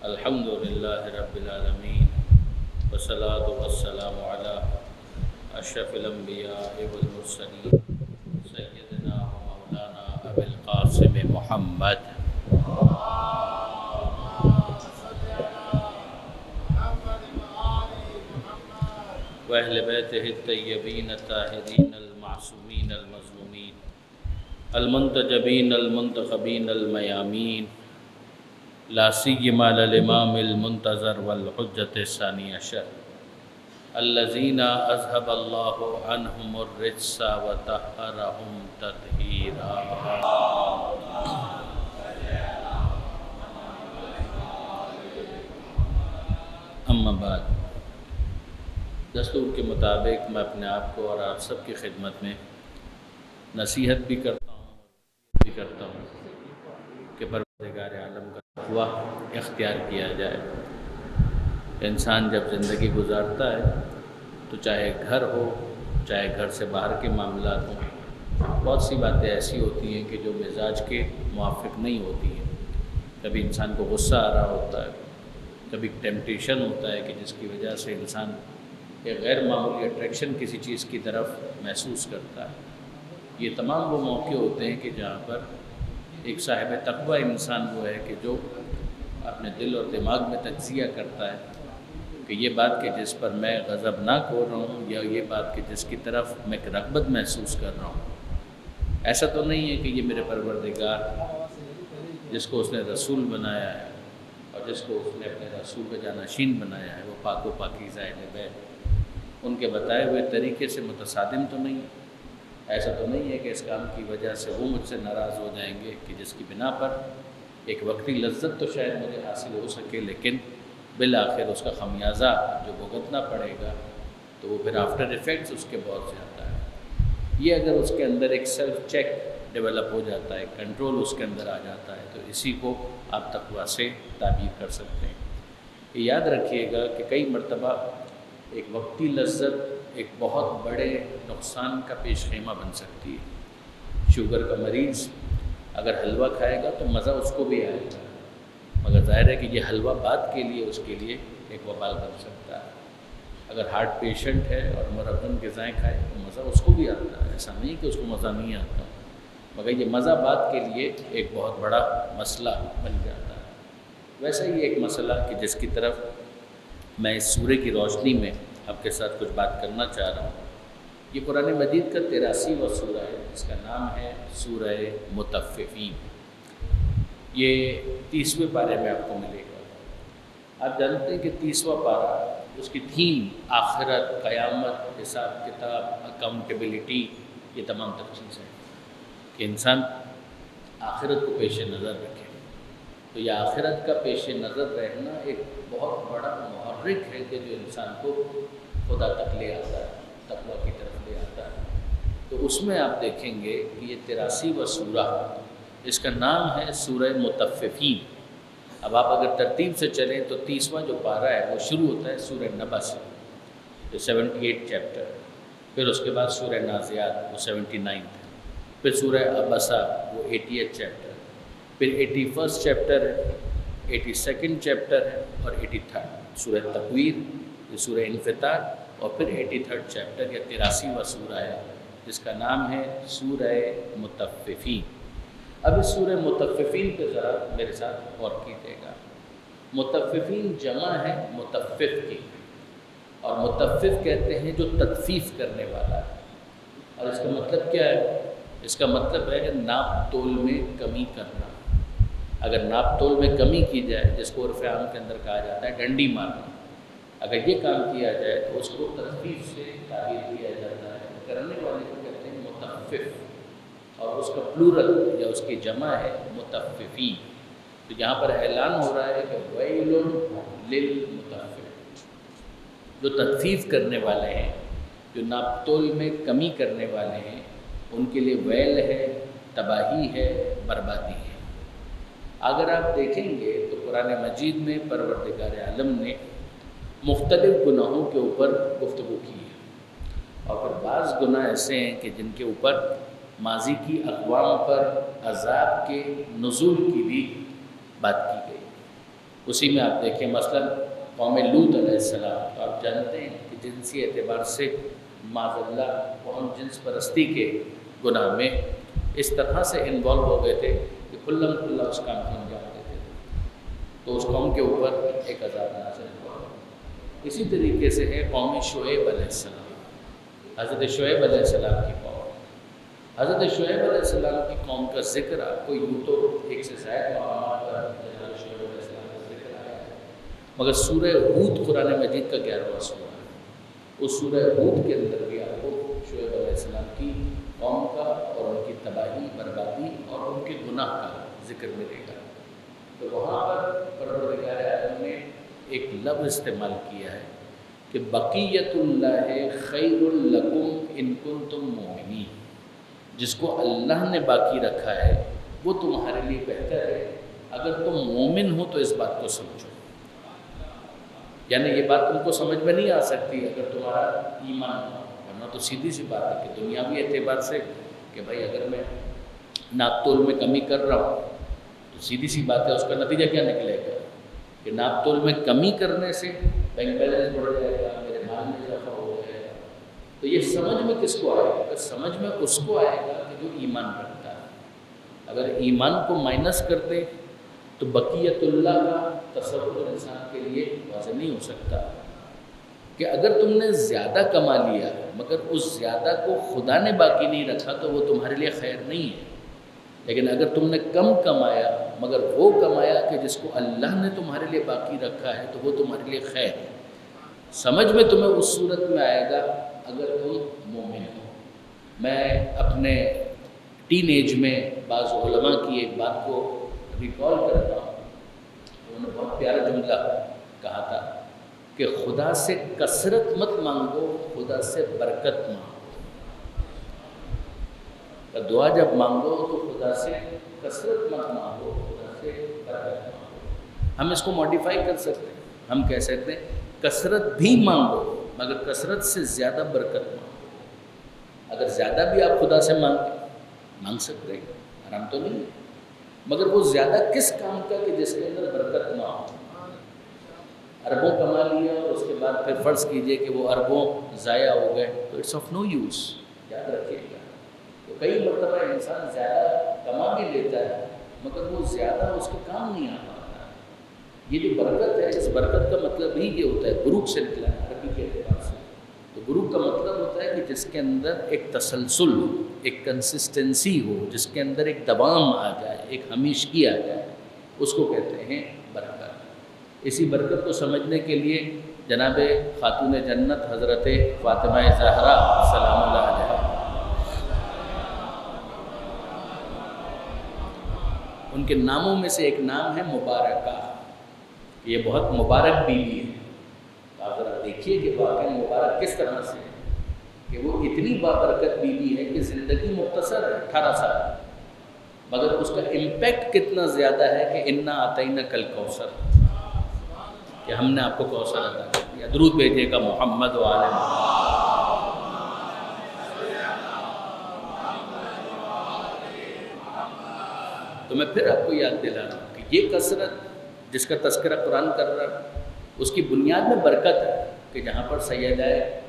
الحمد للہ رب العالمین والصلاة والسلام علی اشرف الانبیاء والمرسلین سیدنا و مولانا ابی القاسم محمد واہل بیتہ الطیبین الطاہرین المعصومین المظلومین المنتجبین المنتخبین المیامین لا سیما للامام المنتظر والحجۃ الثانی عشر الذین اذهب اللہ عنہم الرجس وطہرہم تطہیرا۔ اما بعد، دستور کے مطابق میں اپنے آپ کو اور آپ سب کی خدمت میں نصیحت بھی کرتا ہوں کہ پروردگار عالم کا تقویٰ اختیار کیا جائے۔ انسان جب زندگی گزارتا ہے تو چاہے گھر ہو چاہے گھر سے باہر کے معاملات ہوں، بہت سی باتیں ایسی ہوتی ہیں کہ جو مزاج کے موافق نہیں ہوتی ہیں۔ کبھی انسان کو غصہ آ رہا ہوتا ہے، کبھی ٹیمپٹیشن ہوتا ہے کہ جس کی وجہ سے انسان ایک غیر معمولی اٹریکشن کسی چیز کی طرف محسوس کرتا ہے۔ یہ تمام وہ موقع ہوتے ہیں کہ جہاں پر ایک صاحب تقویٰ انسان وہ ہے کہ جو اپنے دل اور دماغ میں تجزیہ کرتا ہے کہ یہ بات کہ جس پر میں غضبناک ہو رہا ہوں یا یہ بات کہ جس کی طرف میں رغبت محسوس کر رہا ہوں، ایسا تو نہیں ہے کہ یہ میرے پروردگار جس کو اس نے رسول بنایا ہے اور جس کو اس نے اپنے رسول کا جانشین بنایا ہے وہ پاک و پاکیزہ اہل بیت ان کے بتائے ہوئے طریقے سے متصادم تو نہیں ہے۔ ایسا تو نہیں ہے کہ اس کام کی وجہ سے وہ مجھ سے ناراض ہو جائیں گے کہ جس کی بنا پر ایک وقتی لذت تو شاید مجھے حاصل ہو سکے، لیکن بالآخر اس کا خمیازہ جو بھگتنا پڑے گا تو وہ پھر آفٹر ایفیکٹس اس کے بہت زیادہ ہے۔ یہ اگر اس کے اندر ایک سیلف چیک ڈیولپ ہو جاتا ہے، کنٹرول اس کے اندر آ جاتا ہے، تو اسی کو آپ تقویٰ سے تعبیر کر سکتے ہیں۔ یہ یاد رکھیے گا کہ کئی مرتبہ ایک وقتی لذت ایک بہت بڑے نقصان کا پیش خیمہ بن سکتی ہے۔ شوگر کا مریض اگر حلوہ کھائے گا تو مزہ اس کو بھی آئے گا، مگر ظاہر ہے کہ یہ حلوہ بعد کے لیے اس کے لیے ایک وبال بن سکتا ہے۔ اگر ہارٹ پیشنٹ ہے اور مربن غذائیں کھائے تو مزہ اس کو بھی آتا ہے، ایسا نہیں کہ اس کو مزہ نہیں آتا، مگر یہ مزہ بعد کے لیے ایک بہت بڑا مسئلہ بن جاتا ہے۔ ویسا ہی ایک مسئلہ کہ جس کی طرف میں اس سورہ کی روشنی میں آپ کے ساتھ کچھ بات کرنا چاہ رہا ہوں، یہ قرآن مجید کا 83واں سورہ ہے، جس کا نام ہے سورہ مطففین۔ یہ 30ویں پارے میں آپ کو ملے گا۔ آپ جانتے ہیں کہ 30واں پارہ اس کی تھیم آخرت، قیامت، حساب کتاب، اکاؤنٹیبلٹی، یہ تمام تر چیزیں ہیں کہ انسان آخرت کو پیش نظر رکھے۔ تو یہ آخرت کا پیش نظر رہنا ایک بہت بڑا محرک ہے کہ جو انسان کو خدا تک لے آتا ہے، تقویٰ کی طرف لے آتا ہے۔ تو اس میں آپ دیکھیں گے کہ یہ 83واں سورہ، اس کا نام ہے سورہ مطففین۔ اب آپ اگر ترتیب سے چلیں تو 30واں جو پارہ ہے وہ شروع ہوتا ہے سورہ نبا سے، جو 78 چیپٹر، پھر اس کے بعد سورہ نازعات وہ 79، پھر سورہ عبسہ وہ 80 چیپٹر، پھر 81 چیپٹر ہے، 82 چیپٹر ہے، اور 83 سورہ تکویر، یہ سورہ انفطار، اور پھر 83 چیپٹر یا 83واں سورہ ہے جس کا نام ہے سورہ مطففین۔ اب اس سورہ مطففین پہ ذرا میرے ساتھ غور کیجیے گا۔ مطففین جمع ہے مطفف کی، اور مطفف کہتے ہیں جو تطفیف کرنے والا ہے۔ اور اس کا مطلب کیا ہے؟ اس کا مطلب ہے ناپ تول میں کمی کرنا۔ اگر ناپ تول میں کمی کی جائے، جس کو عرف عام کے اندر کہا جاتا ہے ڈنڈی مارنا، اگر یہ کام کیا جائے تو اس کو تطفیف سے تعبیر کیا جاتا ہے۔ کرنے والے کو کہتے ہیں مطفف، اور اس کا پلورل یا اس کی جمع ہے مطففین۔ تو یہاں پر اعلان ہو رہا ہے کہ ویل للمطفف، جو تطفیف کرنے والے ہیں، جو ناپ تول میں کمی کرنے والے ہیں، ان کے لیے ویل ہے، تباہی ہے، بربادی ہے۔ اگر آپ دیکھیں گے تو قرآن مجید میں پروردگار عالم نے مختلف گناہوں کے اوپر گفتگو کی ہے، اور پھر بعض گناہ ایسے ہیں کہ جن کے اوپر ماضی کی اقوام پر عذاب کے نزول کی بھی بات کی گئی۔ اسی میں آپ دیکھیں مثلا قوم لوط علیہ السلام، تو آپ جانتے ہیں کہ جنسی اعتبار سے معاذ اللہ وہ ہم جنس پرستی کے گناہ میں اس طرح سے انوالو ہو گئے تھے کہ کھلم کھلا اس کام کو انجام دیتے تھے، تو اس قوم کے اوپر ایک عذاب نازل ہوا۔ اسی طریقے سے ہے قوم شعیب علیہ السلام، حضرت شعیب علیہ السلام کی قوم۔ حضرت شعیب علیہ السلام کی قوم کا ذکر آپ کو یوں تو ایک سے زائد مقامات پر حضرت شعیب علیہ السلام کا ذکر آیا ہے، مگر سورہ ہود قرآن مجید کا 11واں سورہ ہے، اس سورہ ہود کے اندر بھی آپ کو شعیب علیہ السلام کی قوم کا اور ان کی تباہی بربادی اور ان کے گناہ کا ذکر ملے گا۔ تو وہاں پر پروردگار عالم نے ایک لفظ استعمال کیا ہے کہ بقیت اللہ خیر لکم ان کنتم مومنین، جس کو اللہ نے باقی رکھا ہے وہ تمہارے لیے بہتر ہے اگر تم مومن ہو تو اس بات کو سمجھو۔ یعنی یہ بات تم کو سمجھ میں نہیں آ سکتی اگر تمہارا ایمان ہو، ورنہ تو سیدھی سی بات ہے کہ دنیاوی اعتبار سے کہ بھائی اگر میں ناپ تول میں کمی کر رہا ہوں تو سیدھی سی بات ہے اس کا نتیجہ کیا نکلے گا کہ ناپ تول میں کمی کرنے سے بینک بیلنس بڑھ جائے گا، میرے مال میں اضافہ ہو جائے گا۔ تو یہ سمجھ میں کس کو آئے گا؟ سمجھ میں اس کو آئے گا کہ جو ایمان رکھتا ہے۔ اگر ایمان کو مائنس کر دے تو بقیت اللہ کا تصور انسان کے لیے واضح نہیں ہو سکتا کہ اگر تم نے زیادہ کما لیا مگر اس زیادہ کو خدا نے باقی نہیں رکھا تو وہ تمہارے لیے خیر نہیں ہے، لیکن اگر تم نے کم کمایا مگر وہ کمایا کہ جس کو اللہ نے تمہارے لیے باقی رکھا ہے تو وہ تمہارے لیے خیر ہے۔ سمجھ میں تمہیں اس صورت میں آئے گا اگر تم مومن ہو۔ میں اپنے ٹین ایج میں بعض علماء کی ایک بات کو ریکال کرتا ہوں، انہوں نے بہت پیارا جملہ کہا تھا کہ خدا سے کثرت مت مانگو، خدا سے برکت مانگو۔ دعا جب مانگو تو خدا سے کثرت مت مانگو، خدا سے برکت مانگو۔ ہم اس کو ماڈیفائی کر سکتے ہیں، ہم کہہ سکتے ہیں کثرت بھی مانگو مگر کثرت سے زیادہ برکت مانگو۔ اگر زیادہ بھی آپ خدا سے مانگ سکتے ہیں، حرام تو نہیں ہے، مگر وہ زیادہ کس کام کا کہ جس کے اندر برکت نہ ہو۔ اربوں کما لیا اور اس کے بعد پھر فرض کیجئے کہ وہ اربوں ضائع ہو گئے تو اٹس آف نو یوز، یاد رکھیے گا۔ تو کئی مرتبہ انسان زیادہ کما بھی لیتا ہے مگر وہ زیادہ اس کے کام نہیں آ پاتا۔ یہ جو برکت ہے، اس برکت کا مطلب ہی یہ ہوتا ہے، بروک سے نکلا ہے عربی کے اعتبار سے، تو بروک کا مطلب ہوتا ہے کہ جس کے اندر ایک تسلسل ہو، ایک کنسسٹنسی ہو، جس کے اندر ایک دوام آ جائے، ایک ہمیشگی آ جائے، اس کو کہتے ہیں برکت۔ اسی برکت کو سمجھنے کے لیے جناب خاتون جنت حضرت فاطمہ زہرا سلام اللہ علیہ، ان کے ناموں میں سے ایک نام ہے مبارکہ، یہ بہت مبارک بیوی ہے۔ آپ ذرا دیکھیے کہ واقعی مبارک کس طرح سے ہے کہ وہ اتنی بابرکت بیوی ہے کہ زندگی مختصر ہے 18 سال، مگر اس کا امپیکٹ کتنا زیادہ ہے کہ انا اعطیناک الکوثر، کہ ہم نے آپ کو کوثر عطا کر دیا۔ درود بھیجیے گا محمد و آل محمد۔ تو میں پھر آپ کو یاد دلا رہا ہوں کہ یہ کثرت جس کا تذکرہ قرآن کر رہا ہے اس کی بنیاد میں برکت ہے کہ جہاں پر سیدہ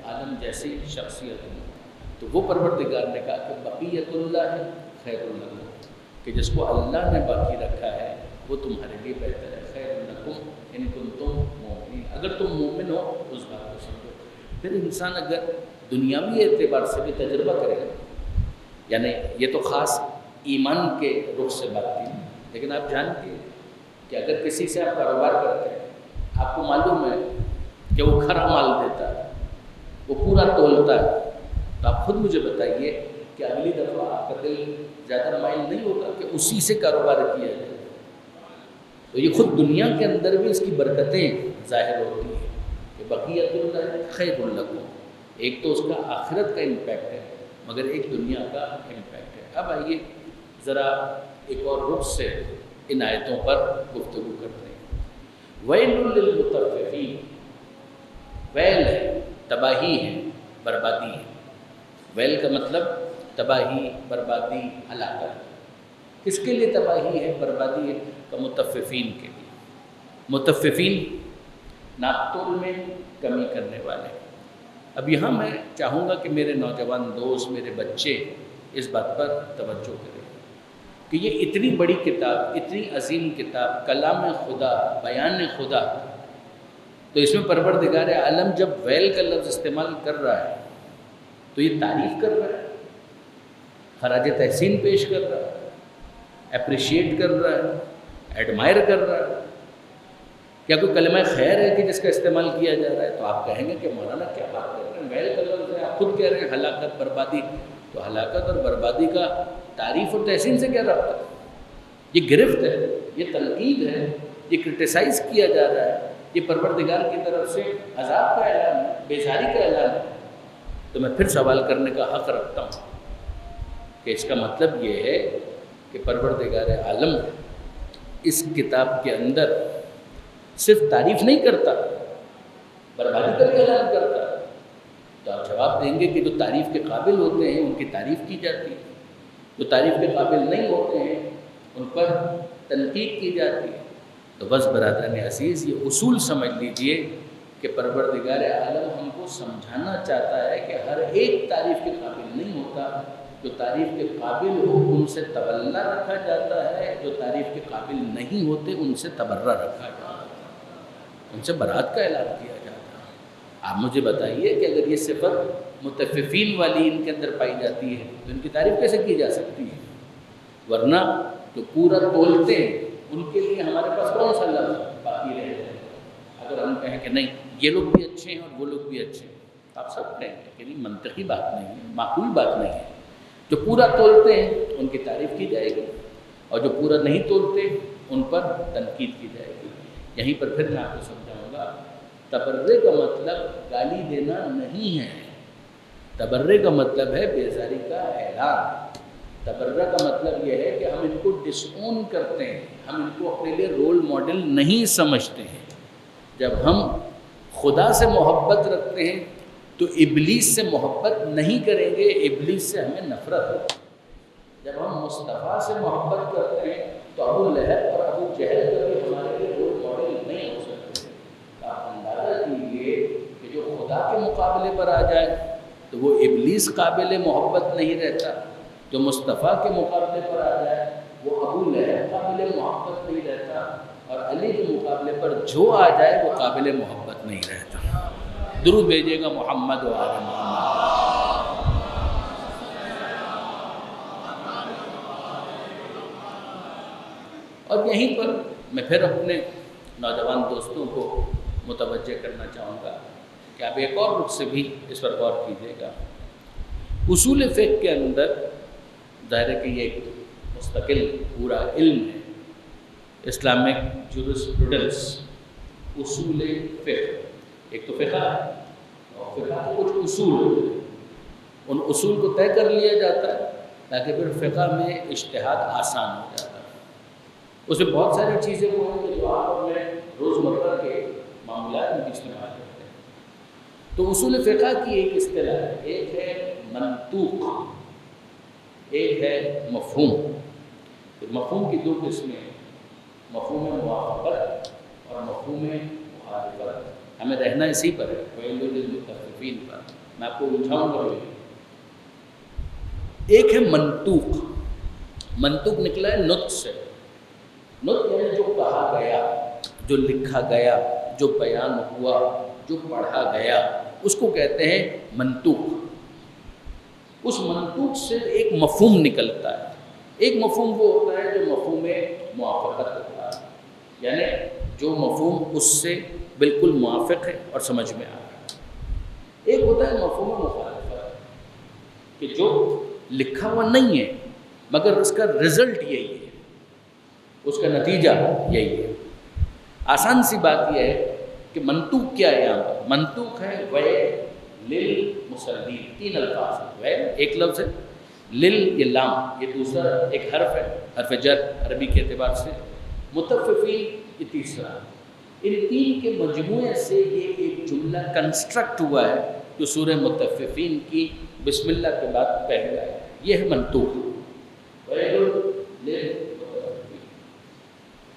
عالم جیسی شخصیت ہے تو وہ پروردگار نے کہا کہ بقیت اللہ ہے خیر لکم، کہ جس کو اللہ نے باقی رکھا ہے وہ تمہارے لیے بہتر ہے، خیر لکم ان کنتم مومنین، اگر تم مومن ہو اس بات کو سمجھو۔ پھر انسان اگر دنیاوی اعتبار سے بھی تجربہ کرے گا، یعنی یہ تو خاص ایمان کے رخ سے بات تھی، لیکن آپ جانتے ہیں کہ اگر کسی سے آپ کاروبار کرتے ہیں، آپ کو معلوم ہے کہ وہ کھرا مال دیتا ہے، وہ پورا تولتا ہے، تو آپ خود مجھے بتائیے کہ اگلی دفعہ آپ کا دل زیادہ مائل نہیں ہوگا کہ اسی سے کاروبار کیا جائے۔ تو یہ خود دنیا کے اندر بھی اس کی برکتیں ظاہر ہوتی ہیں کہ بقیت اللہ خیر لکم، ایک تو اس کا آخرت کا امپیکٹ ہے مگر ایک دنیا کا امپیکٹ ہے۔ اب آئیے ذرا ایک اور رخ سے ان آیتوں پر گفتگو کرتے ہیں۔ ویل للمطففین، ویل ہے تباہی ہے، بربادی ہے۔ ویل کا مطلب تباہی، بربادی، ہلاکت۔ کس کے لیے تباہی ہے، بربادی ہے؟ مطففین کے لیے۔ متففین ناقتول میں کمی کرنے والے۔ اب یہاں میں چاہوں گا کہ میرے نوجوان دوست، میرے بچے اس بات پر توجہ کریں کہ یہ اتنی بڑی کتاب، اتنی عظیم کتاب، کلام خدا، بیان خدا، تو اس میں پروردگار عالم جب ویل کا لفظ استعمال کر رہا ہے تو یہ تعریف کر رہا ہے، خراج تحسین پیش کر رہا ہے، اپریشیٹ کر رہا ہے، ایڈمائر کر رہا ہے۔ کیا کوئی کلمہ خیر ہے کہ جس کا استعمال کیا جا رہا ہے؟ تو آپ کہیں گے کہ مولانا کیا بات کر رہے ہیں، ویل کا لفظ ہے، آپ خود کہہ رہے ہیں ہلاکت بربادی، تو ہلاکت اور بربادی کا تعریف اور تحسین سے کیا رابطہ؟ یہ گرفت ہے، یہ تنقید ہے، یہ کرٹیسائز کیا جا رہا ہے، یہ پروردگار کی طرف سے عذاب کا اعلان ہے، بیزاری کا اعلان ہے۔ تو میں پھر سوال کرنے کا حق رکھتا ہوں کہ اس کا مطلب یہ ہے کہ پروردگار عالم اس کتاب کے اندر صرف تعریف نہیں کرتا، بربادی کا بھی اعلان کرتا ہے۔ تو آپ جواب دیں گے کہ جو تعریف کے قابل ہوتے ہیں ان کی تعریف کی جاتی ہے، جو تعریف کے قابل نہیں ہوتے ہیں ان پر تنقید کی جاتی ہے۔ تو بس برادران عزیز، یہ اصول سمجھ لیجئے کہ پروردگار عالم ہم کو سمجھانا چاہتا ہے کہ ہر ایک تعریف کے قابل نہیں ہوتا، جو تعریف کے قابل ہو ان سے تولا رکھا جاتا ہے، جو تعریف کے قابل نہیں ہوتے ان سے تبرہ رکھا جاتا ہے، ان سے برات کا اعلان کیا جاتا ہے۔ آپ مجھے بتائیے کہ اگر یہ صفت متففین والی ان کے اندر پائی جاتی ہے تو ان کی تعریف کیسے کی جا سکتی ہے؟ ورنہ جو پورا تولتے ہیں ان کے لیے ہمارے پاس کون سا لفظ باقی رہ جائے؟ اگر ہم کہیں کہ نہیں یہ لوگ بھی اچھے ہیں اور وہ لوگ بھی اچھے ہیں، آپ سب کہیں گے کہ نہیں، منطقی بات نہیں ہے، معقول بات نہیں ہے۔ جو پورا تولتے ہیں ان کی تعریف کی جائے گی اور جو پورا نہیں تولتے ان پر تنقید کی جائے گی۔ یہیں پر پھر میں آپ کو سمجھاؤں گا، تبرے کا مطلب گالی دینا نہیں ہے، تبرے کا مطلب ہے بیزاری کا اعلان۔ تبرہ کا مطلب یہ ہے کہ ہم ان کو ڈس اون کرتے ہیں، ہم ان کو اپنے لیے رول ماڈل نہیں سمجھتے ہیں۔ جب ہم خدا سے محبت رکھتے ہیں تو ابلیس سے محبت نہیں کریں گے، ابلیس سے ہمیں نفرت ہوتی ہے۔ جب ہم مصطفیٰ سے محبت کرتے ہیں تو ابو لہب اور ابو جہل کبھی ہمارے لیے رول ماڈل نہیں ہو سکتے۔ آپ اندازہ کیجیے کہ جو خدا کے مقابلے پر آ جائے تو وہ ابلیس قابل محبت نہیں رہتا، جو مصطفیٰ کے مقابلے پر آ جائے وہ ابو لہب قابل محبت نہیں رہتا، اور علی کے مقابلے پر جو آ جائے وہ قابل محبت نہیں رہتا۔ درود بھیجیے گا محمد و آل محمد۔ اور یہیں پر میں پھر اپنے نوجوان دوستوں کو متوجہ کرنا چاہوں گا کہ آپ ایک اور رخ سے بھی اس پر غور کیجیے گا۔ اصول فقہ کے اندر ظاہر ہے کہ یہ ایک مستقل پورا علم ہے، اسلامک جورسپروڈنس، اصول فقہ۔ ایک تو فقہ ہے اور فقہ کے کچھ اصول ہوتے ہیں، ان اصول کو طے کر لیا جاتا ہے تاکہ پھر فقہ میں اجتہاد آسان ہو جاتا ہے۔ اس میں بہت ساری چیزیں وہ ہیں جو آپ اپنے روزمرہ کے معاملات میں استعمال کرتے ہیں۔ تو اصول فقہ کی ایک اصطلاح ہے، ایک ہے منطوق، ایک ہے مفہوم۔ مفہوم کی دو قسمیں ہیں، مفہوم موافقت اور مفہوم مخالفت۔ ہمیں رہنا اسی پر ہے، ویل للمطففین پر۔ میں آپ کو الجھاؤں گا۔ ایک ہے منطوق، منطوق نکلا ہے نطق سے، نطق یعنی جو کہا گیا، جو لکھا گیا، جو بیان ہوا، جو پڑھا گیا، اس کو کہتے ہیں منطوق۔ اس منطوق سے ایک مفہوم نکلتا ہے۔ ایک مفہوم وہ ہوتا ہے جو مفہوم موافقت ہوتا ہے، یعنی جو مفہوم اس سے بالکل موافق ہے اور سمجھ میں آ رہا ہے۔ ایک ہوتا ہے مفہوم مخالفت، کہ جو لکھا ہوا نہیں ہے مگر اس کا رزلٹ یہی ہے، اس کا نتیجہ یہی ہے۔ آسان سی بات یہ ہے کہ منطوق کیا ہے یہاں پر؟ منطوق ہے ویل للمصلین، تین الفاظ ہیں۔ ویل ایک لفظ ہے، لل یہ لام، یہ دوسرا ایک حرف ہے، حرف جر عربی کے اعتبار سے، متففین یہ تیسرا۔ ان تین کے مجموعے سے یہ ایک جملہ کنسٹرکٹ ہوا ہے جو سورہ متففین کی بسم اللہ کے بعد پہلا ہے۔ یہ ہے منطوق۔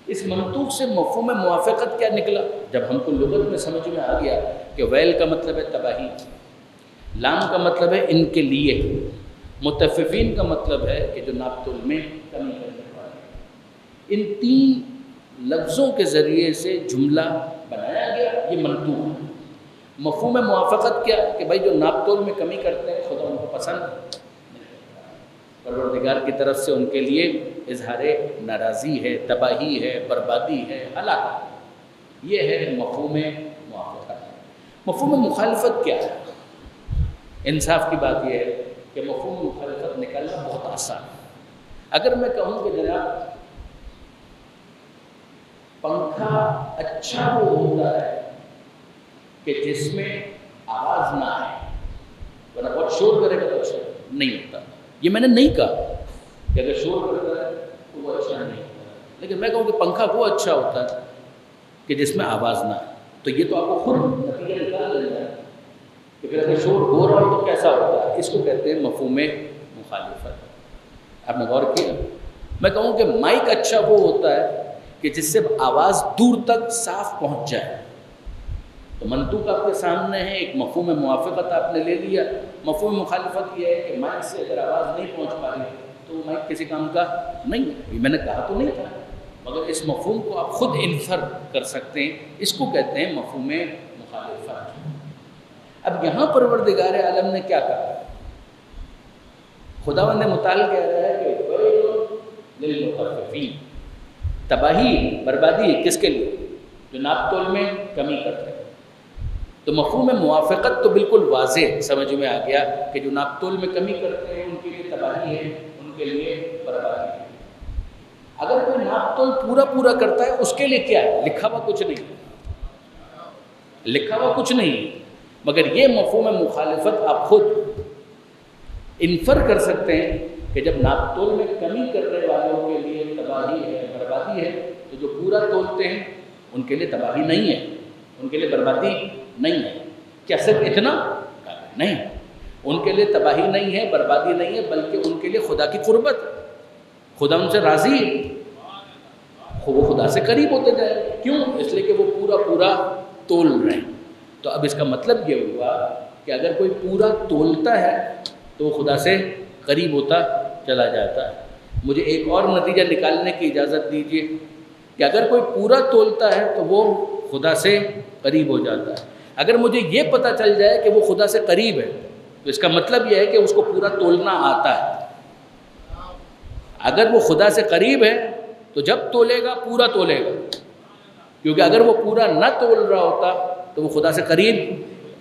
اس منطوق سے مفہوم موافقت کیا نکلا؟ جب ہم کو لغت میں سمجھ میں آ گیا کہ ویل کا مطلب ہے تباہی، لام کا مطلب ہے ان کے لیے، متففین کا مطلب ہے کہ جو ناپ تول میں کمی کرنے والے، ان تین لفظوں کے ذریعے سے جملہ بنایا گیا، یہ منطوق ہے۔ مفہوم موافقت کیا کہ بھائی جو ناپ تول میں کمی کرتے ہیں خدا ان کو پسند نہیں کرتا، پروردگار کی طرف سے ان کے لیے اظہار ناراضی ہے، تباہی ہے، بربادی ہے، ہلاکت، یہ ہے مفہوم موافقت۔ مفہوم مخالفت کیا ہے؟ انصاف کی بات یہ ہے کہ مفہوم مخالفت نکالنا بہت آسان ہے۔ اگر میں کہوں کہ جناب پنکھا اچھا وہ ہوتا ہے کہ جس میں آواز نہ آئے، ورنہ بہت شور کرے گا تو اچھا نہیں ہوتا، یہ میں نے نہیں کہا کہ اگر شور کرتا ہے تو وہ اچھا نہیں ہوتا، لیکن میں کہوں کہ پنکھا وہ اچھا ہوتا ہے کہ جس میں آواز نہ آئے، تو یہ تو آپ کو خود نتیجہ نکال لینا ہے کہ پھر اگر شور ہو رہا ہو تو کیسا ہوتا ہے۔ اس کو کہتے ہیں مفہوم مخالفت۔ آپ نے غور کیا؟ میں کہوں کہ مائک اچھا وہ ہوتا ہے کہ جس سے آواز دور تک صاف پہنچ جائے، تو منطوق آپ کے سامنے ہے، ایک مفہوم موافقت آپ نے لے لیا۔ مفہوم مخالفت یہ ہے کہ مائک سے اگر آواز نہیں پہنچ پا رہی تو وہ مائک کسی کام کا نہیں ہے، میں نے کہا تو نہیں تھا، مگر اس مفہوم کو آپ خود انفر کر سکتے ہیں، اس کو کہتے ہیں مفہوم مخالفت۔ اب یہاں پروردگار عالم نے کیا کہا؟ خداوند متعال کہہ رہا ہے کہ ویل للمطففین، تباہی بربادی کس کے لیے؟ جو ناپ تول میں کمی کرتے ہیں۔ تو مفہوم موافقت تو بالکل واضح سمجھ میں آ گیا کہ جو ناپ تول میں کمی کرتے ہیں ان کے لیے تباہی ہے، ان کے لیے بربادی ہے۔ اگر کوئی ناپ تول پورا کرتا ہے اس کے لیے کیا ہے؟ لکھا ہوا کچھ نہیں، لکھا ہوا کچھ نہیں، مگر یہ مفہوم مخالفت آپ خود انفر کر سکتے ہیں کہ جب ناپ تول میں کمی کرنے والوں کے لیے تباہی ہے، بربادی ہے، تو جو پورا تولتے ہیں ان کے لیے تباہی نہیں ہے، ان کے لیے بربادی نہیں ہے۔ کیا صرف اتنا؟ نہیں، ان کے لیے تباہی نہیں ہے، بربادی نہیں ہے، بلکہ ان کے لیے خدا کی قربت، خدا ان سے راضی ہے، وہ خدا سے قریب ہوتے جائیں۔ کیوں؟ اس لیے کہ وہ پورا تول رہے ہیں۔ تو اب اس کا مطلب یہ ہوا کہ اگر کوئی پورا تولتا ہے تو وہ خدا سے قریب ہوتا چلا جاتا ہے۔ مجھے ایک اور نتیجہ نکالنے کی اجازت دیجیے کہ اگر کوئی پورا تولتا ہے تو وہ خدا سے قریب ہو جاتا ہے۔ اگر مجھے یہ پتہ چل جائے کہ وہ خدا سے قریب ہے تو اس کا مطلب یہ ہے کہ اس کو پورا تولنا آتا ہے۔ اگر وہ خدا سے قریب ہے تو جب تولے گا پورا تولے گا، کیونکہ اگر وہ پورا نہ تول رہا ہوتا تو وہ خدا سے قریب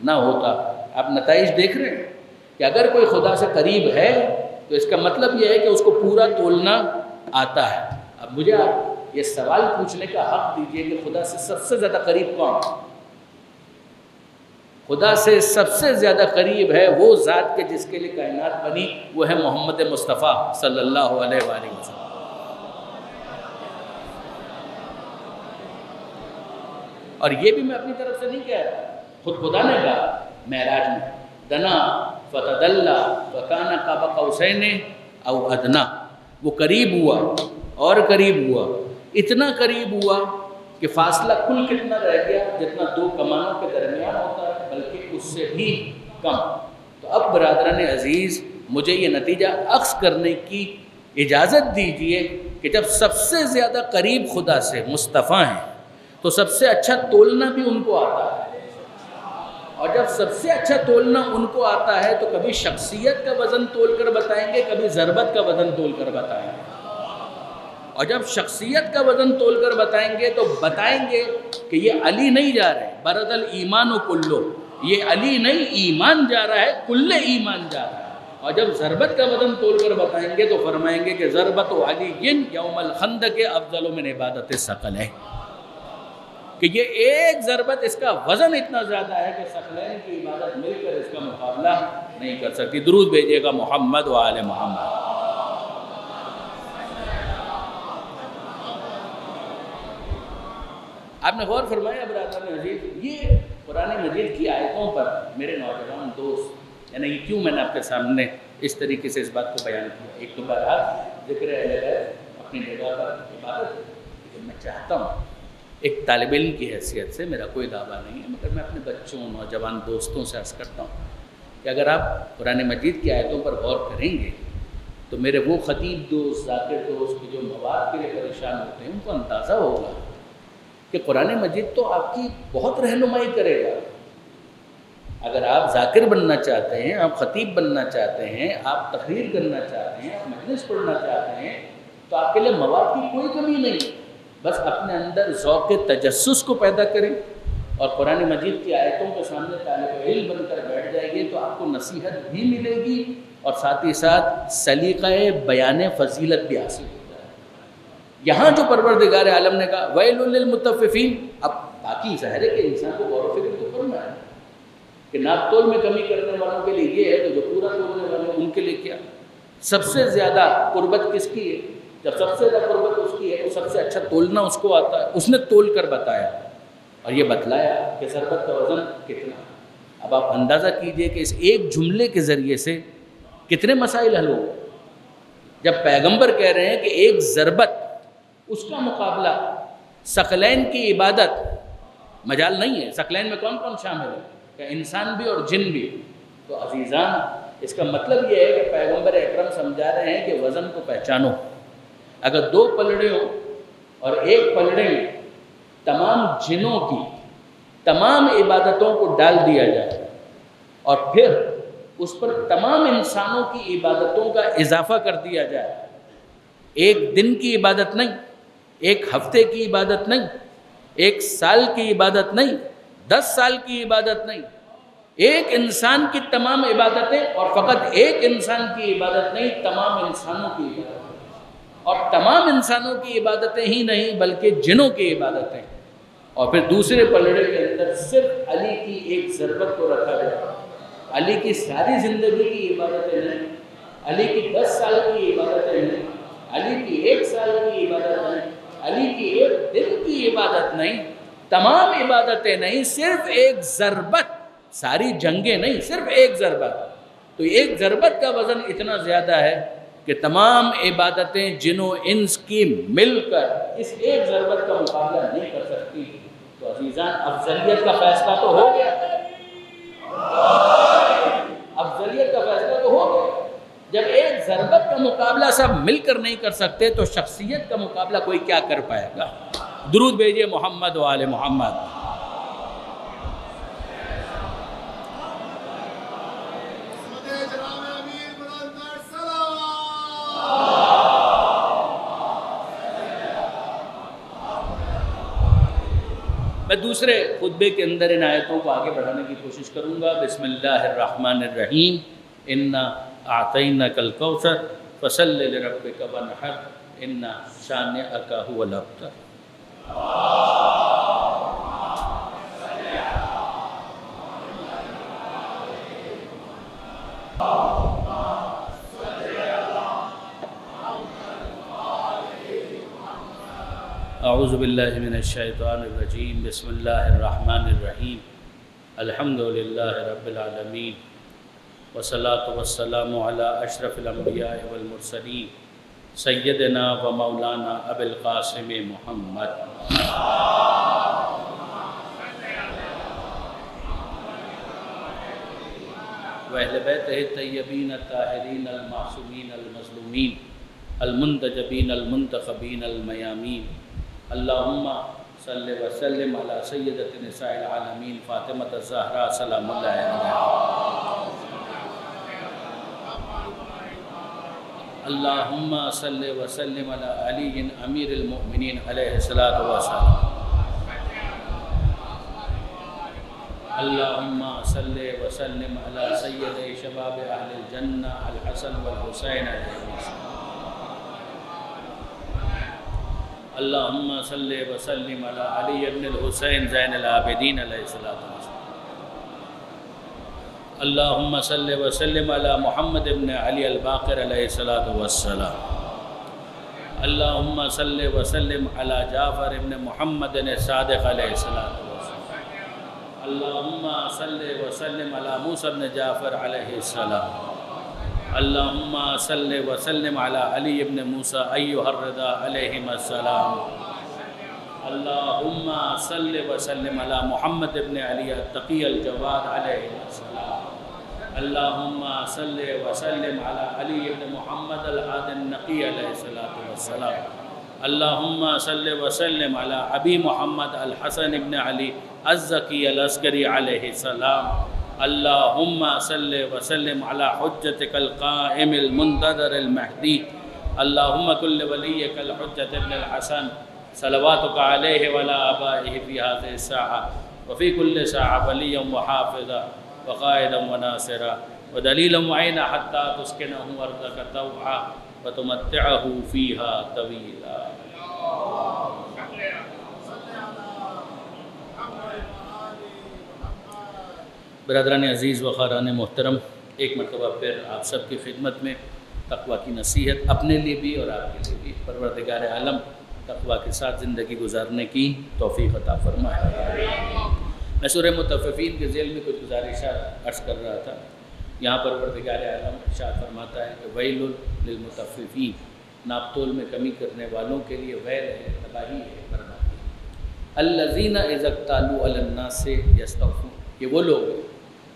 نہ ہوتا۔ آپ نتائج دیکھ رہے ہیں کہ اگر کوئی خدا سے قریب ہے تو اس کا مطلب یہ ہے کہ اس کو پورا تولنا آتا ہے۔ اب مجھے آپ یہ سوال پوچھنے کا حق دیجئے کہ خدا سے سب سے زیادہ قریب کون؟ خدا سے سب سے زیادہ قریب ہے وہ ذات کے جس کے لیے کائنات بنی، وہ ہے محمد مصطفیٰ صلی اللہ علیہ وآلہ وسلم۔ اور یہ بھی میں اپنی طرف سے نہیں کہہ رہا، خود خدا نے کہا معراج میں، دنا فتدلی وکان قاب قوسین او ادنا، وہ قریب ہوا اور قریب ہوا، اتنا قریب ہوا کہ فاصلہ کل کتنا رہ گیا جتنا دو کمانوں کے درمیان ہوتا ہے، بلکہ اس سے بھی کم۔ تو اب برادران عزیز مجھے یہ نتیجہ اخذ کرنے کی اجازت دیجئے کہ جب سب سے زیادہ قریب خدا سے مصطفیٰ ہیں تو سب سے اچھا تولنا بھی ان کو آتا ہے، اور جب سب سے اچھا تولنا ان کو آتا ہے تو کبھی شخصیت کا وزن تول کر بتائیں گے، کبھی ضربت کا وزن تول کر بتائیں گے۔ اور جب شخصیت کا وزن تول کر بتائیں گے تو بتائیں گے کہ یہ علی نہیں جا رہے برد الایمان کلو، یہ علی نہیں ایمان جا رہا ہے، کل ایمان جا رہا ہے۔ اور جب ضربت کا وزن تول کر بتائیں گے تو فرمائیں گے کہ ضربت علی یوم الخندق افضل من عبادت الثقلین، کہ یہ ایک ضربت اس کا وزن اتنا زیادہ ہے کہ ثقلین کی عبادت مل کر اس کا مقابلہ نہیں کر سکتی۔ درود بھیجیے گا محمد و آل محمد۔ آپ نے غور فرمایا برادران عزیز، یہ قرآن مجید کی آیتوں پر میرے نوجوان دوست، یعنی کیوں میں نے آپ کے سامنے اس طریقے سے اس بات کو بیان کیا؟ ایک تو بہرحال ذکر اہل بیت اپنی جگہ پر عبادت، میں چاہتا ہوں ایک طالب علم کی حیثیت سے، میرا کوئی دعویٰ نہیں ہے، مگر میں اپنے بچوں نوجوان دوستوں سے عرض کرتا ہوں کہ اگر آپ قرآن مجید کی آیتوں پر غور کریں گے تو میرے وہ خطیب دوست، ذاکر دوست کے جو مواد کے لیے پریشان ہوتے ہیں ان کو اندازہ ہوگا کہ قرآن مجید تو آپ کی بہت رہنمائی کرے گا۔ اگر آپ ذاکر بننا چاہتے ہیں، آپ خطیب بننا چاہتے ہیں، آپ تقریر کرنا چاہتے ہیں، آپ مجلس پڑھنا چاہتے ہیں، تو آپ کے لیے مواد کی کوئی کمی نہیں، بس اپنے اندر ذوق تجسس کو پیدا کریں اور قرآن مجید کی آیتوں کے سامنے طالب علم بن کر بیٹھ جائے گی تو آپ کو نصیحت بھی ملے گی اور ساتھ ہی ساتھ سلیقہ بیان فضیلت بھی حاصل ہو جائے گا۔ یہاں جو پروردگار عالم نے کہا ویل للمطففین، اب باقی ظاہر ہے کہ انسان کو غور و فکر تو کرنا ہے کہ ناپ تول میں کمی کرنے والوں کے لیے یہ ہے تو جو پورا تولنے والے ان کے لیے کیا۔ سب سے زیادہ قربت کس کی ہے؟ جب سب سے زیادہ قربت اس کی ہے تو سب سے اچھا تولنا اس کو آتا ہے، اس نے تول کر بتایا اور یہ بتلایا کہ ضربت کا وزن کتنا۔ اب آپ اندازہ کیجئے کہ اس ایک جملے کے ذریعے سے کتنے مسائل حل ہو۔ جب پیغمبر کہہ رہے ہیں کہ ایک ضربت، اس کا مقابلہ ثقلین کی عبادت، مجال نہیں ہے، ثقلین میں کون کون شامل ہے کہ انسان بھی اور جن بھی۔ تو عزیزان، اس کا مطلب یہ ہے کہ پیغمبر اکرم سمجھا رہے ہیں کہ وزن کو پہچانو۔ اگر دو پلڑے ہو اور ایک پلڑے میں تمام جنوں کی تمام عبادتوں کو ڈال دیا جائے اور پھر اس پر تمام انسانوں کی عبادتوں کا اضافہ کر دیا جائے، ایک دن کی عبادت نہیں، ایک ہفتے کی عبادت نہیں، ایک سال کی عبادت نہیں، 10 سال کی عبادت نہیں، ایک انسان کی تمام عبادتیں، اور فقط ایک انسان کی عبادت نہیں، تمام انسانوں کی عبادتیں، اور تمام انسانوں کی عبادتیں ہی نہیں بلکہ جنوں کی عبادتیں، اور پھر دوسرے پلڑے کے اندر صرف علی کی ایک ضربت کو رکھا جائے۔ علی کی ساری زندگی کی عبادتیں نہیں، علی کی 10 سال کی عبادتیں نہیں، علی کی 1 سال کی عبادت نہیں، علی کی 1 دن کی عبادت نہیں، تمام عبادتیں نہیں، صرف ایک ضربت، ساری جنگیں نہیں، صرف ایک ضربت۔ تو ایک ضربت کا وزن اتنا زیادہ ہے کہ تمام عبادتیں جنوں انس کی مل کر اس ایک ضربت کا مقابلہ نہیں کر سکتی۔ تو عزیزان، افضلیت کا فیصلہ تو ہو گیا، افضلیت کا فیصلہ تو ہو گیا۔ جب ایک ضربت کا مقابلہ سب مل کر نہیں کر سکتے تو شخصیت کا مقابلہ کوئی کیا کر پائے گا؟ درود بھیجئے محمد و آل محمد۔ میں دوسرے خطبے کے اندر ان آیتوں کو آگے بڑھانے کی کوشش کروں گا۔ بسم اللہ الرحمن الرحیم، انا اعطیناک الکوثر فصل لربک وانحر ان شانئک هو الابتر۔ اعوذ باللہ من الشیطان الرجیم، بسم اللہ الرحمن الرحیم، الحمدللہ رب العالمین، والصلاة والسلام علی اشرف الانبیاء والمرسلین، سیدنا و مولانا ابی القاسم محمد۔ واہل بیتہ الطیبین الطاہرین المعصومین المظلومین المنتجبین المنتخبین المیامین، اللہم صلی وسلم علی سیدۃ نساء العالمین فاطمہ الزہراء سلام اللہ علیہا۔ اللہم صلی وسلم علی علی امیر المؤمنین علیہ الصلاۃ والسلام۔ اللہم صلی وسلم علی سید شباب اہل الجنہ الحسن والحسین علیہ السلام۔ اللہم صلی وسلم علی علی ابن الحسین زین العابدین علیہ السلام۔ اللہم صلی وسلم علی محمد ابن علی الباقر علیہ السلام۔ اللہم صلی وسلم علی جعفر ابن محمد صادق علیہ السلام۔ اللہم صلی وسلم علی موسیٰ ابن جعفر علیہ السلام۔ اللہم صلی وسلم علی علی ابن موسیٰ ایہا الرضا علیہم السلام۔ اللہم صل وسلم علی محمد ابن علی التقی الجواد علیہ السلام، اللہم صل وسلم علی علی ابن محمد الہادی النقی علیہ السلام، اللہم صل وسلم علی ابی محمد الحسن ابن علی الزکی العسکری علیہ السلام، اللہم صل وسلم علی حجتک القائم المنتظر المہدی، اللہم کل ولیک الحجت ابن الحسن صلواتک علیہ وعلی آبائہ فی هذه الساعة وفی کل ساعة ولیا وحافظا وقائدا وناصرا ودلیلا معینا حتی تسکنہ ارضک طوعا وتمتعہ فیہا طویلا۔ برادران عزیز و خاران محترم، ایک مرتبہ پھر آپ سب کی خدمت میں تقویٰ کی نصیحت اپنے لیے بھی اور آپ کے لیے بھی۔ پروردگار عالم تقویٰ کے ساتھ زندگی گزارنے کی توفیق عطا فرمائے۔ میں سورہ مطففین کے ذیل میں کچھ گزارشات عرض کر رہا تھا۔ یہاں پروردگار عالم ارشاد فرماتا ہے کہ ویل للمطففین، ناپ تول میں کمی کرنے والوں کے لیے ویل ہے، تباہی ہے، بربادی ہے۔ الذین اذا اکتالوا علی الناس یستوفون، یہ وہ لوگ ہیں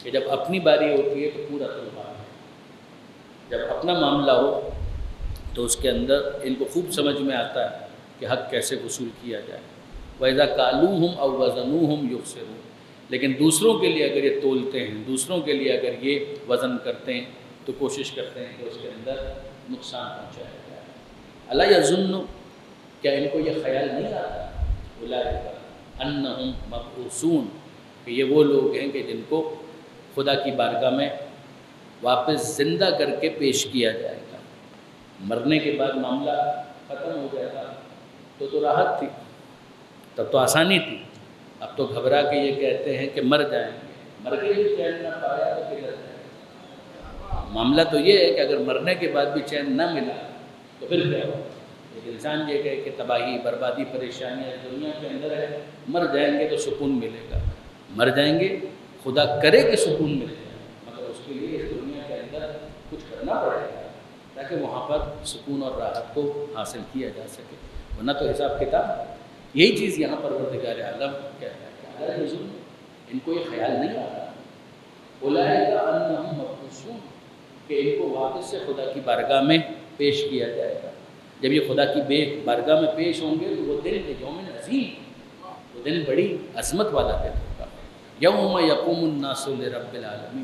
کہ جب اپنی باری ہوتی ہے تو پورا تلوار ہے، جب اپنا معاملہ ہو تو اس کے اندر ان کو خوب سمجھ میں آتا ہے کہ حق کیسے وصول کیا جائے۔ وَإِذَا كَالُوهُمْ أَوْ وَزَنُوهُمْ يُخْسِرُونَ، لیکن دوسروں کے لیے اگر یہ تولتے ہیں، دوسروں کے لیے اگر یہ وزن کرتے ہیں تو کوشش کرتے ہیں کہ اس کے اندر نقصان پہنچایا جائے۔ أَلَا يَظُنُّ، کیا ان کو یہ خیال نہیں آتا أُولَٰئِكَ أَنَّهُمْ مَبْعُوثُونَ، کہ یہ وہ لوگ ہیں کہ جن کو خدا کی بارگاہ میں واپس زندہ کر کے پیش کیا جائے گا۔ مرنے کے بعد معاملہ ختم ہو جائے گا تو راحت تھی، تب تو آسانی تھی۔ اب تو گھبرا کے یہ کہتے ہیں کہ مر جائیں گے، مر کے بھی چین نہ پایا تو کدھر جائیں گے۔ معاملہ تو یہ ہے کہ اگر مرنے کے بعد بھی چین نہ ملا تو پھر کیا ہوگا؟ ایک انسان یہ کہے کہ تباہی، بربادی، پریشانیاں دنیا کے اندر ہے، مر جائیں گے تو سکون ملے گا۔ مر جائیں گے، خدا کرے کہ سکون مل جائے، مگر اس کے لیے اس دنیا کے اندر کچھ کرنا پڑے گا تاکہ وہاں پر سکون اور راحت کو حاصل کیا جا سکے، ورنہ تو حساب کتاب۔ یہی چیز یہاں پر پروردگار عالم کہتا ہے کہ حضور ان کو یہ خیال نہیں آتا اولئک انہم مبعوثون، کہ ان کو واپس سے خدا کی بارگاہ میں پیش کیا جائے گا۔ جب یہ خدا کی بارگاہ میں پیش ہوں گے تو وہ دن یوم عظیم، وہ دن بڑی عظمت والا دن ہوگا۔ یوم یقوم الناس لرب العالمین،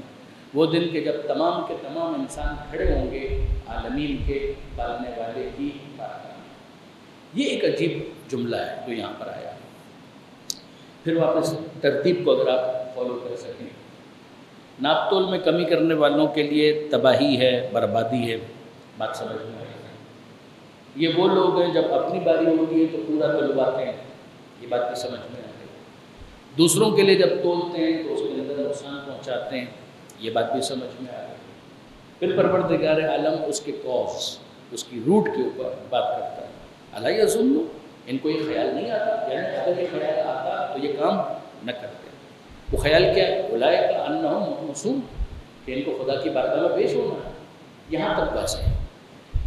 وہ دن کہ جب تمام کے تمام انسان کھڑے ہوں گے عالمین کے پالنے والے کی بارگاہ میں۔ یہ ایک عجیب جملہ ہے جو یہاں پر آیا۔ پھر واپس ترتیب کو اگر آپ فالو کر سکیں، ناپ تول میں کمی کرنے والوں کے لیے تباہی ہے، بربادی ہے، بات سمجھ میں آئی۔ یہ وہ لوگ ہیں جب اپنی باری ہوتی ہے تو پورا تلواتے ہیں، یہ بات بھی سمجھ میں آ گئی۔ دوسروں کے لیے جب تولتے ہیں تو اس کے اندر نقصان پہنچاتے ہیں، یہ بات بھی سمجھ میں آ گئی۔ پھر پروردگار عالم اس کے کاز، اس کی روٹ کے اوپر بات کرتا ہے۔ الا یظن، ان کو یہ خیال نہیں آتا، یعنی اگر یہ خیال آتا تو یہ کام نہ کرتے۔ وہ خیال کیا ہے؟ اولئک انہم مبعوثون، کہ ان کو خدا کی بارگاہ میں پیش ہونا ہے۔ یہاں تک بس ہے۔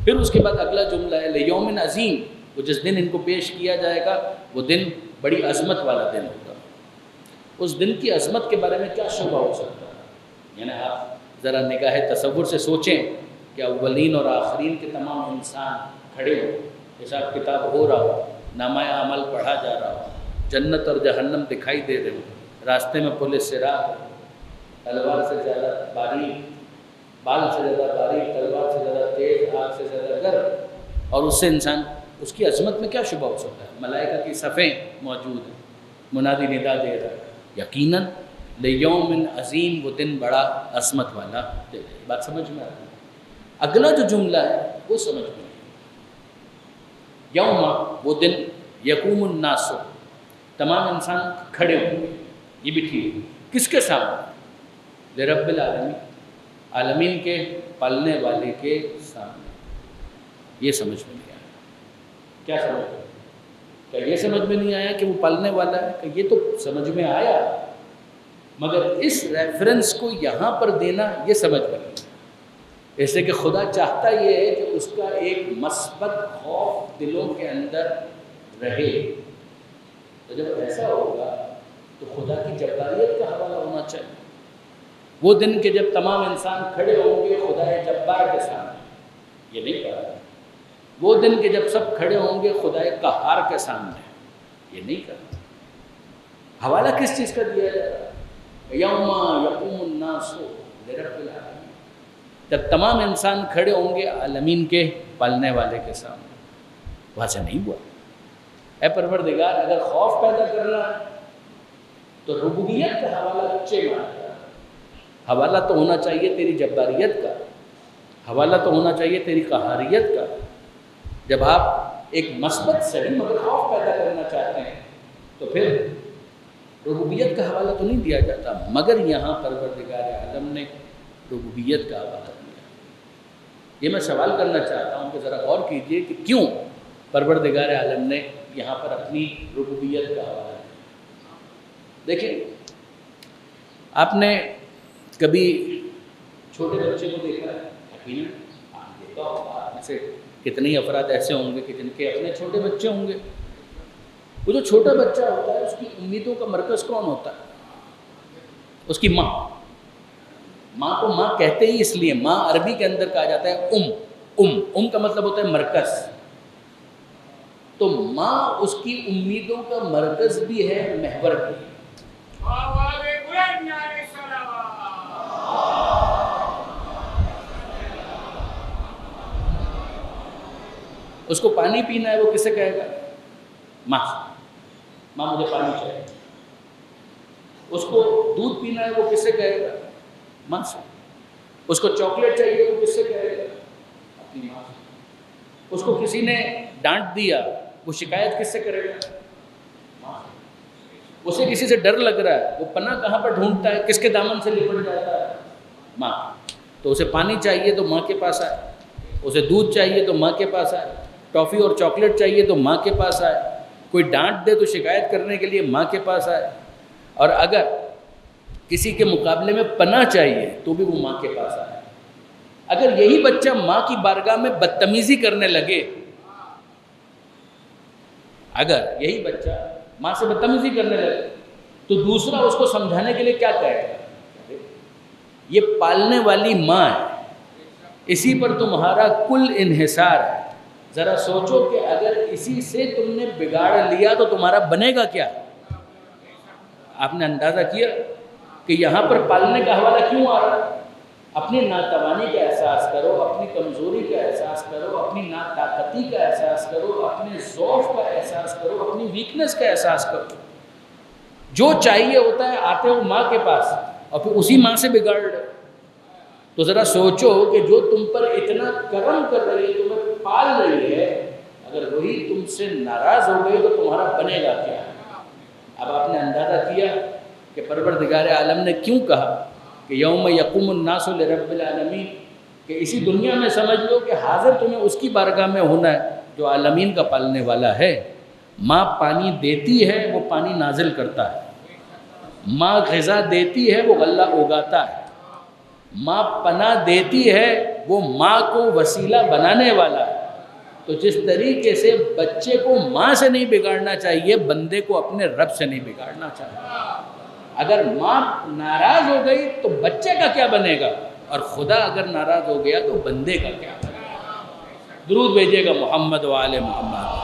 پھر اس کے بعد اگلا جملہ ہے لیوم عظیم، وہ جس دن ان کو پیش کیا جائے گا وہ دن بڑی عظمت والا دن ہوگا۔ اس دن کی عظمت کے بارے میں کیا شبہ ہو سکتا ہے؟ یعنی آپ ذرا نگاہ تصور سے سوچیں کہ اولین اور آخرین کے تمام انسان کھڑے ہو، حساب کتاب ہو رہا ہو، نامہ عمل پڑھا جا رہا ہو، جنت اور جہنم دکھائی دے رہے ہو، راستے میں پولیس صراط ہو، تلوار سے زیادہ باریک، بال سے زیادہ باریک، تلوار سے زیادہ تیز، آگ سے زیادہ گرم، اور اس سے انسان، اس کی عظمت میں کیا شبہ ہو سکتا ہے؟ ملائکہ کی صفیں موجود ہیں، منادی ندا دے رہا ہے، یقیناً لیوم عظیم، وہ دن بڑا عظمت والا دن ہے۔ بات سمجھ میں آتی ہے؟ اگلا جو جملہ ہے وہ سمجھ میں نہیں۔ یوم، وہ دن، یقوم الناس، تمام انسان کھڑے ہوں گے، یہ بھی ٹھیک ہے، کس کے سامنے؟ لرب العالمین، عالمین کے پالنے والے کے سامنے۔ یہ سمجھ میں نہیں آیا۔ کیا سمجھ میں؟ کیا یہ سمجھ میں نہیں آیا کہ وہ پالنے والا ہے؟ کہ یہ تو سمجھ میں آیا، مگر اس ریفرنس کو یہاں پر دینا یہ سمجھ میں نہیں۔ ایسے کہ خدا چاہتا یہ ہے کہ اس کا ایک مثبت خوف دلوں کے اندر رہے، تو جب ایسا ہوگا تو خدا کی جباریت کا حوالہ ہونا چاہیے۔ وہ دن کے جب تمام انسان کھڑے ہوں گے خدا جبار کے سامنے، یہ نہیں کہا۔ وہ دن کے جب سب کھڑے ہوں گے خدا قہار کے سامنے، یہ نہیں کہا۔ حوالہ کس چیز کا دیا جا رہا ہے؟ یوم یقوم الناس لرب العالمین، جب تمام انسان کھڑے ہوں گے عالمین کے پالنے والے کے سامنے۔ وہاں سے نہیں ہوا۔ اے پروردگار، اگر خوف پیدا کرنا ہے تو ربوبیت کا حوالہ اچھے مانا، حوالہ تو ہونا چاہیے تیری جباریت کا، حوالہ تو ہونا چاہیے تیری قہاریت کا۔ جب آپ ایک مثبت صحیح مگر خوف پیدا کرنا چاہتے ہیں تو پھر ربوبیت کا حوالہ تو نہیں دیا جاتا، مگر یہاں پروردگار عالم نے ربوبیت کا حوالہ دیا۔ یہ میں سوال کرنا چاہتا ہوں کہ ذرا غور کیجئے کہ کیوں پروردگار عالم نے یہاں پر اپنی ربوبیت کا حوالہ دیا۔ دیکھیں، آپ نے کبھی چھوٹے بچے کو دیکھا ہے؟ یقیناً آپ دیکھا ہوگا۔ آپ میں سے کتنے ہی افراد ایسے ہوں گے کہ جن کے اپنے چھوٹے بچے ہوں گے۔ وہ جو چھوٹا بچہ ہوتا ہے اس کی امیدوں کا مرکز کون ہوتا ہے؟ اس کی ماں۔ ماں کو ماں کہتے ہی اس لیے، ماں عربی کے اندر کہا جاتا ہے ام کا مطلب ہوتا ہے مرکز۔ تو ماں اس کی امیدوں کا مرکز بھی ہے، محور بھی ہے۔ اس کو پانی پینا ہے، وہ کسے کہے گا؟ ماں مجھے پانی چاہیے۔ اس کو دودھ پینا ہے، وہ کسے کہے گا؟ ماں سے۔ اس کو چاکلیٹ چاہیے، وہ کس سے کہے گا؟ اپنی ماں سے۔ اس کو کسی نے ڈانٹ دیا، وہ شکایت کس سے کرے گا؟ ماں سے۔ اسے کسی سے ڈر لگ رہا ہے، وہ پناہ کہاں پر ڈھونڈتا ہے؟ کس کے دامن سے لپٹ جاتا ہے؟ ماں۔ تو اسے پانی چاہیے تو ماں کے پاس آئے، اسے دودھ چاہیے تو ماں کے پاس آئے، ٹافی اور چاکلیٹ چاہیے تو ماں کے پاس آئے، کوئی ڈانٹ دے تو شکایت کرنے کے لیے ماں کے پاس آئے، اور اگر کسی کے مقابلے میں پناہ چاہیے تو بھی وہ ماں کے پاس آئے۔ اگر یہی بچہ ماں کی بارگاہ میں بدتمیزی کرنے لگے، اگر یہی بچہ ماں سے بدتمیزی کرنے لگے تو دوسرا اس کو سمجھانے کے لیے کیا کہے گا؟ یہ پالنے والی ماں ہے، اسی پر تمہارا کل انحصار ہے۔ ذرا سوچو کہ اگر اسی سے تم نے بگاڑ لیا تو تمہارا بنے گا کیا؟ آپ نے اندازہ کیا کہ یہاں پر پالنے کا حوالہ کیوں آ رہا ہے؟ اپنی ناتوانی کا احساس کرو، اپنی کمزوری کا احساس کرو، اپنی ناطاقتی کا احساس کرو، اپنے ضعف کا احساس کرو، اپنی ویکنس کا احساس کرو۔ جو چاہیے ہوتا ہے آتے ہو ماں کے پاس اور پھر اسی ماں سے بگاڑ لو۔ تو ذرا سوچو کہ جو تم پر اتنا کرم کر رہی ہے، تمہیں پال رہی ہے، اگر وہی تم سے ناراض ہو گئی تو تمہارا بنے گا کیا؟ اب آپ نے اندازہ کیا کہ پروردگار عالم نے کیوں کہا کہ یوم یقوم الناس لرب العالمین، کہ اسی دنیا میں سمجھ لو کہ حاضر تمہیں اس کی بارگاہ میں ہونا ہے جو عالمین کا پالنے والا ہے۔ ماں پانی دیتی ہے، وہ پانی نازل کرتا ہے۔ ماں غذا دیتی ہے، وہ غلہ اگاتا ہے۔ ماں پناہ دیتی ہے، وہ ماں کو وسیلہ بنانے والا ہے۔ تو جس طریقے سے بچے کو ماں سے نہیں بگاڑنا چاہیے، بندے کو اپنے رب سے نہیں بگاڑنا چاہیے۔ اگر ماں ناراض ہو گئی تو بچے کا کیا بنے گا، اور خدا اگر ناراض ہو گیا تو بندے کا کیا بنے گا؟ درود بھیجیے گا محمد و آل محمد۔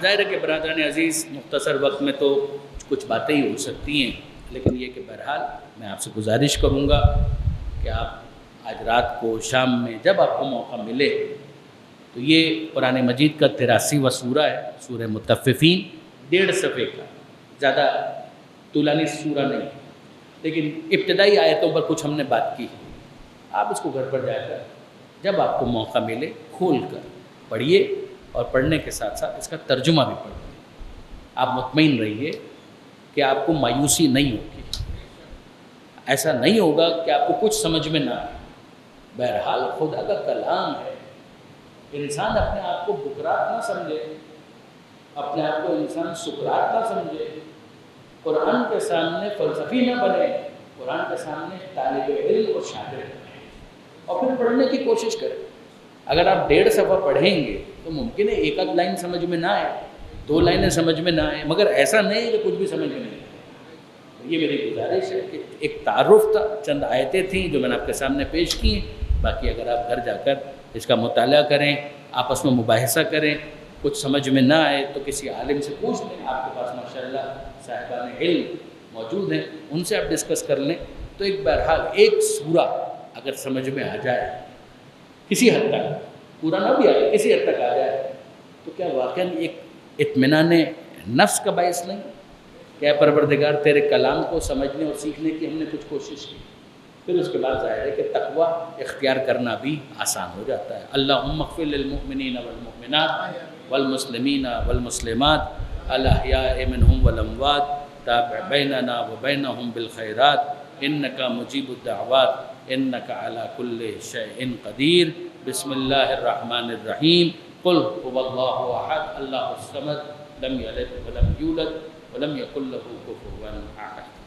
ظاہر ہے کہ برادران عزیز، مختصر وقت میں تو کچھ باتیں ہی ہو سکتی ہیں، لیکن یہ کہ بہرحال میں آپ سے گزارش کروں گا کہ آپ آج رات کو، شام میں، جب آپ کو موقع ملے تو یہ قرآن مجید کا 83واں سورہ ہے، سورہ مطففین، 1.5 صفحے کا، زیادہ طولانی سورہ نہیں، لیکن ابتدائی آیتوں پر کچھ ہم نے بات کی۔ آپ اس کو گھر پر جا کر جب آپ کو موقع ملے کھول کر پڑھیے، اور پڑھنے کے ساتھ ساتھ اس کا ترجمہ بھی پڑھیے۔ آپ مطمئن رہیے کہ آپ کو مایوسی نہیں ہوگی، ایسا نہیں ہوگا کہ آپ کو کچھ سمجھ میں نہ آئے۔ بہرحال خدا کا کلام ہے، انسان اپنے آپ کو بکرات نہ سمجھے، اپنے آپ کو انسان سکرات نہ سمجھے، قرآن کے سامنے فلسفی نہ بنے، قرآن کے سامنے طالب علم اور شاگرد بنے، اور پھر پڑھنے کی کوشش کرے۔ اگر آپ 1.5 صفحہ پڑھیں گے تو ممکن ہے ایک آدھ لائن سمجھ میں نہ آئے، 2 لائنیں سمجھ میں نہ آئے، مگر ایسا نہیں کہ کچھ بھی سمجھ میں نہیں آئے۔ یہ میری گزارش ہے کہ ایک تعارف تھا، چند آیتیں تھیں جو میں نے آپ کے سامنے پیش کی ہیں، باقی اگر آپ گھر جا کر اس کا مطالعہ کریں، آپس میں مباحثہ کریں، کچھ سمجھ میں نہ آئے تو کسی عالم سے پوچھ لیں، آپ کے پاس ماشاءاللہ صاحبان علم موجود ہیں، ان سے آپ ڈسکس کر لیں، تو ایک بہرحال ایک سورہ اگر سمجھ میں آ جائے کسی حد تک، پورا نہ بھی آئے کسی حد تک آ جائے، تو کیا واقعاً ایک اطمینان نفس کا باعث نہیں کہ اے پروردگار تیرے کلام کو سمجھنے اور سیکھنے کی ہم نے کچھ کوشش کی، پھر اس کے بعد ظاہر ہے کہ تقویٰ اختیار کرنا بھی آسان ہو جاتا ہے۔ اللہم اغفر للمؤمنین والمؤمنات والمسلمین والمسلمات الاحیاء منہم والاموات تابع بیننا وبینہم بالخیرات انک مجیب الدعوات انک علی کل شیء قدیر۔ بسم اللہ الرحمن الرحیم۔ قل هو اللہ احد اللہ الصمد لم یلد ولم یولد ولم یکن له کفوا احد۔